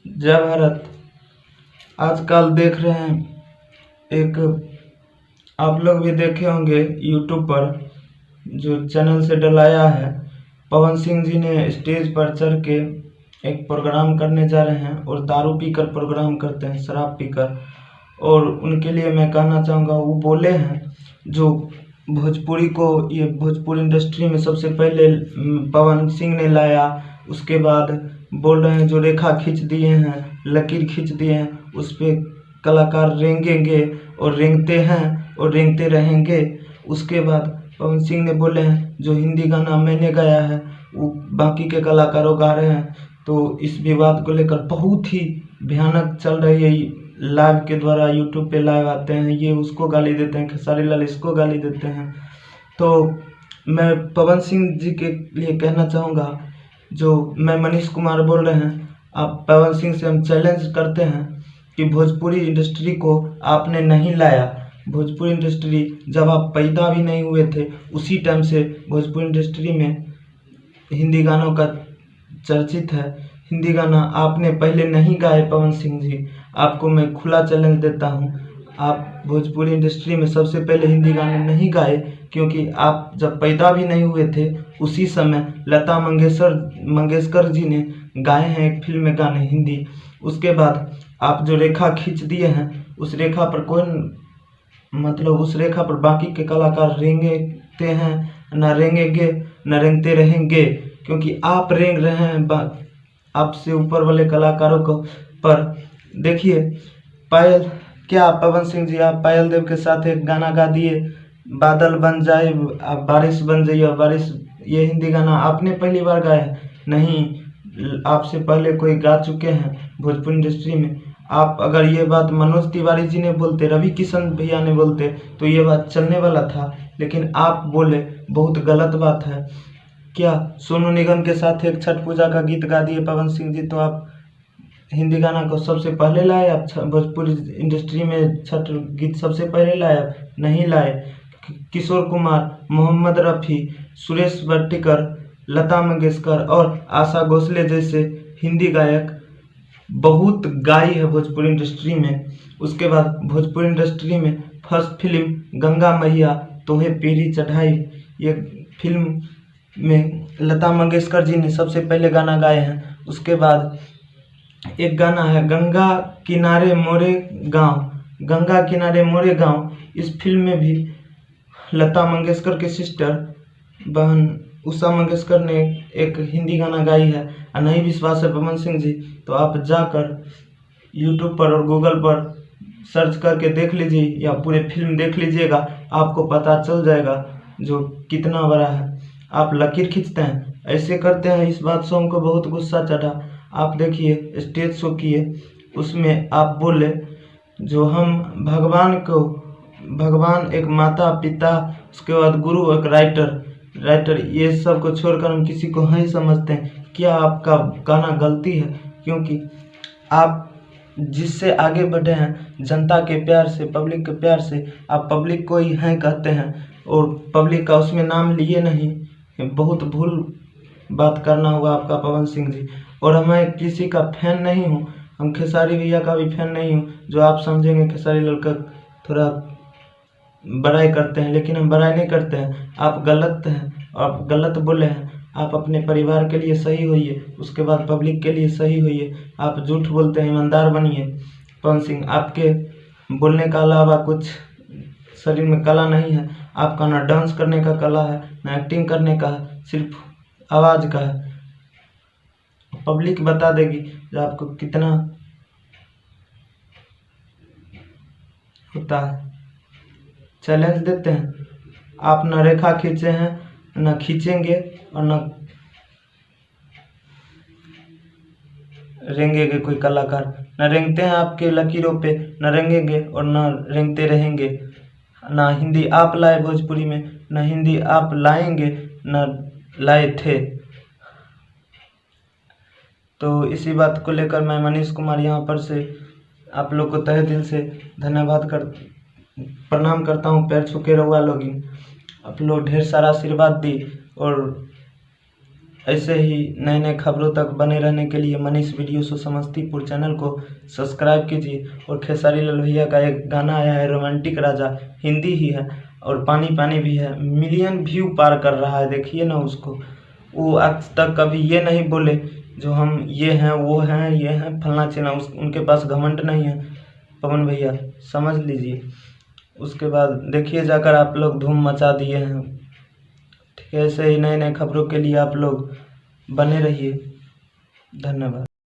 जय भारत। आजकल देख रहे हैं, एक आप लोग भी देखे होंगे यूट्यूब पर जो चैनल से डलाया है। पवन सिंह जी ने स्टेज पर चढ़ के एक प्रोग्राम करने जा रहे हैं और दारू पीकर प्रोग्राम करते हैं, शराब पीकर। और उनके लिए मैं कहना चाहूँगा, वो बोले हैं जो भोजपुरी को, ये भोजपुरी इंडस्ट्री में सबसे पहले पवन सिंह ने लाया। उसके बाद बोल रहे हैं जो रेखा खींच दिए हैं, लकीर खींच दिए हैं, उस पे कलाकार रेंगेंगे और रेंगते हैं और रेंगते रहेंगे। उसके बाद पवन सिंह ने बोले हैं जो हिंदी गाना मैंने गाया है वो बाकी के कलाकारों गा रहे हैं। तो इस विवाद को लेकर बहुत ही भयानक चल रही है। लाइव के द्वारा यूट्यूब पे लाइव आते हैं, ये उसको गाली देते हैं, खेसारी लाल इसको गाली देते हैं। तो मैं पवन सिंह जी के लिए कहना चाहूँगा, जो मैं मनीष कुमार बोल रहे हैं, आप पवन सिंह से हम चैलेंज करते हैं कि भोजपुरी इंडस्ट्री को आपने नहीं लाया। भोजपुरी इंडस्ट्री जब आप पैदा भी नहीं हुए थे उसी टाइम से भोजपुरी इंडस्ट्री में हिंदी गानों का चर्चित है। हिंदी गाना आपने पहले नहीं गाए पवन सिंह जी, आपको मैं खुला चैलेंज देता हूँ। आप भोजपुरी इंडस्ट्री में सबसे पहले हिंदी गाने नहीं गाए, क्योंकि आप जब पैदा भी नहीं हुए थे उसी समय लता मंगेशकर जी ने गाए हैं एक फिल्म में गाने हिंदी। उसके बाद आप जो रेखा खींच दिए हैं, उस रेखा पर कोई मतलब उस रेखा पर बाकी के कलाकार रेंगते हैं, न रेंगेंगे न रेंगते रहेंगे, क्योंकि आप रेंग रहे हैं आपसे ऊपर वाले कलाकारों को। पर देखिए, पायल क्या पवन सिंह जी, आप पायल देव के साथ एक गाना गा दिए, बादल बन जाए आप बारिश बन जाइए बारिश। ये हिंदी गाना आपने पहली बार गाया है? नहीं, आपसे पहले कोई गा चुके हैं भोजपुरी इंडस्ट्री में। आप अगर ये बात मनोज तिवारी जी ने बोलते, रवि किशन भैया ने बोलते, तो ये बात चलने वाला था, लेकिन आप बोले, बहुत गलत बात है। क्या सोनू निगम के साथ एक छठ पूजा का गीत गा दिए पवन सिंह जी, तो आप हिंदी गाना को सबसे पहले लाए? आप भोजपुरी इंडस्ट्री में छठ गीत सबसे पहले लाए? आप नहीं लाए। किशोर कुमार, मोहम्मद रफ़ी, सुरेश वाडकर, लता मंगेशकर और आशा भोसले जैसे हिंदी गायक बहुत गाई है भोजपुरी इंडस्ट्री में। उसके बाद भोजपुरी इंडस्ट्री में फर्स्ट फिल्म गंगा मैया तोहे पीरी चढ़ाई, ये फिल्म में लता मंगेशकर जी ने सबसे पहले गाना गाए हैं। उसके बाद एक गाना है गंगा किनारे मोरे गाँव, गंगा किनारे मोरे गाँव। इस फिल्म में भी लता मंगेशकर के सिस्टर बहन उषा मंगेशकर ने एक हिंदी गाना गाई है। और नहीं विश्वास है पवन सिंह जी, तो आप जाकर यूट्यूब पर और गूगल पर सर्च करके देख लीजिए या पूरे फिल्म देख लीजिएगा, आपको पता चल जाएगा जो कितना बड़ा है। आप लकीर खींचते हैं, ऐसे करते हैं। इस बात से हमको बहुत गुस्सा चढ़ा। आप देखिए स्टेज शो किए, उसमें आप बोले जो हम भगवान एक माता पिता, उसके बाद गुरु एक राइटर, ये सब को छोड़कर हम किसी को नहीं समझते हैं। क्या आपका गाना गलती है? क्योंकि आप जिससे आगे बढ़े हैं जनता के प्यार से, पब्लिक के प्यार से, आप पब्लिक को ही हैं कहते हैं और पब्लिक का उसमें नाम लिए नहीं। बहुत भूल बात करना हुआ आपका पवन सिंह जी। और मैं किसी का फैन नहीं हूँ, हम खेसारी भैया का भी फैन नहीं हूँ, जो आप समझेंगे खेसारी लाल का थोड़ा बड़ाई करते हैं, लेकिन हम बड़ाई नहीं करते हैं। आप गलत हैं, आप गलत बोले हैं। आप अपने परिवार के लिए सही होइए, उसके बाद पब्लिक के लिए सही होइए। आप झूठ बोलते हैं, ईमानदार बनिए। पवन सिंह, आपके बोलने का अलावा कुछ शरीर में कला नहीं है। आपका ना डांस करने का कला है, ना एक्टिंग करने का है, सिर्फ आवाज़ का है। पब्लिक बता देगी कि आपको कितना होता है। चैलेंज देते हैं, आप न रेखा खींचे हैं, न खींचेंगे और न रेंगेंगे कोई कलाकार। न रेंगते हैं आपके लकीरों पे, न रेंगेंगे और न रेंगते रहेंगे। ना हिंदी आप लाए भोजपुरी में, न हिंदी आप लाएंगे, न लाए थे। तो इसी बात को लेकर मैं मनीष कुमार यहाँ पर से आप लोग को तहे दिल से धन्यवाद प्रणाम करता हूँ। पैर छू के रहुआ लोग, आप लोग ढेर सारा आशीर्वाद दी और ऐसे ही नए नए खबरों तक बने रहने के लिए Manish video show Samastipur channel को सब्सक्राइब कीजिए। और खेसारी लाल भैया का एक गाना आया है रोमांटिक राजा, हिंदी ही है और पानी पानी भी है, मिलियन व्यू पार कर रहा है। देखिए ना उसको, वो आज तक कभी ये नहीं बोले जो हम ये हैं वो हैं ये हैं फलना चिलना, उनके पास घमंड नहीं है पवन भैया, समझ लीजिए। उसके बाद देखिए जाकर आप लोग धूम मचा दिए हैं। ठीक है, ऐसे ही नए नए खबरों के लिए आप लोग बने रहिए। धन्यवाद।